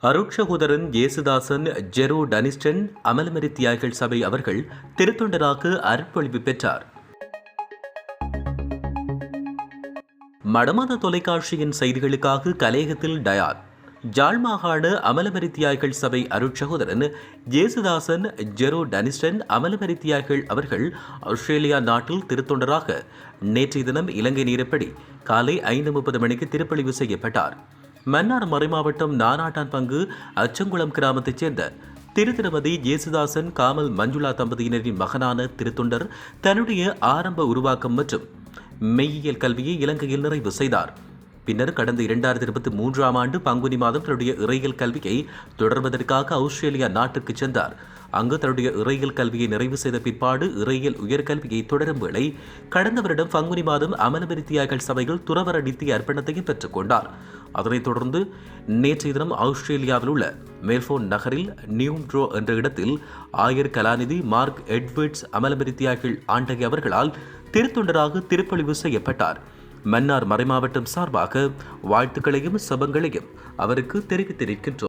அருட்சகோதரன் Yesudasan zero டனிஸ்டன் அமலமரி தியாகிகள் சபை அவர்கள் திருத்தொண்டராக அருட்பொழிவு பெற்றார். மடமாத தொலைக்காட்சியின் செய்திகளுக்காக கலையகத்தில் டயார். ஜாழ் மாகாண அமலமரி தியாகிகள் சபை அருட்சகோதரன் இயேசுதாசன் ஜெரோ டனிஸ்டன் அமலமரி தியாகிகள் அவர்கள் ஆஸ்திரேலியா நாட்டில் திருத்தொண்டராக நேற்றைய தினம் இலங்கை நேரப்படி காலை 5:30 மணிக்கு திருப்பொழிவு செய்யப்பட்டார். மன்னார் மறைமாவட்டம் நானாட்டான் பங்கு அச்சங்குளம் கிராமத்தைச் சேர்ந்த திருமதி இயேசுதாசன் காமல் மஞ்சுளா தம்பதியினரின் மகனான திருத்தொண்டர் தன்னுடைய ஆரம்ப உருவாக்கம் மற்றும் மெய்யியல் கல்வியை இலங்கையில் நிறைவு செய்தார். பின்னர் கடந்த 2023 ஆண்டு பங்குனி மாதம் தன்னுடைய இறையியல் கல்வியை தொடர்வதற்காக ஆஸ்திரேலியா நாட்டிற்கு சென்றார். அங்கு தன்னுடைய இறையியல் கல்வியை நிறைவு செய்த பிற்பாடு இறையியல் உயர்கல்வியை தொடரும் வேளை கடந்த வருடம் பங்குனி மாதம் அமலமரி தியாகிகள் சபையில் துறவற நித்திய அர்ப்பணத்தையும் பெற்றுக் கொண்டார். அதனைத் தொடர்ந்து நேற்றைய தினம் ஆஸ்திரேலியாவில் உள்ள மெல்போர்ன் நகரில் நியூம்ட்ரோ என்ற இடத்தில் ஆயர் கலாநிதி மார்க் எட்வர்ட்ஸ் அமலமரி தியாகிகள் ஆண்டகை அவர்களால் திருத்தொண்டராக திருப்பொழிவு செய்யப்பட்டார். மன்னார் மறைமாவட்டம் சார்பாக வாழ்த்துக்களையும் சபங்களையும் அவருக்கு தெரிவித்திருக்கின்றோம்.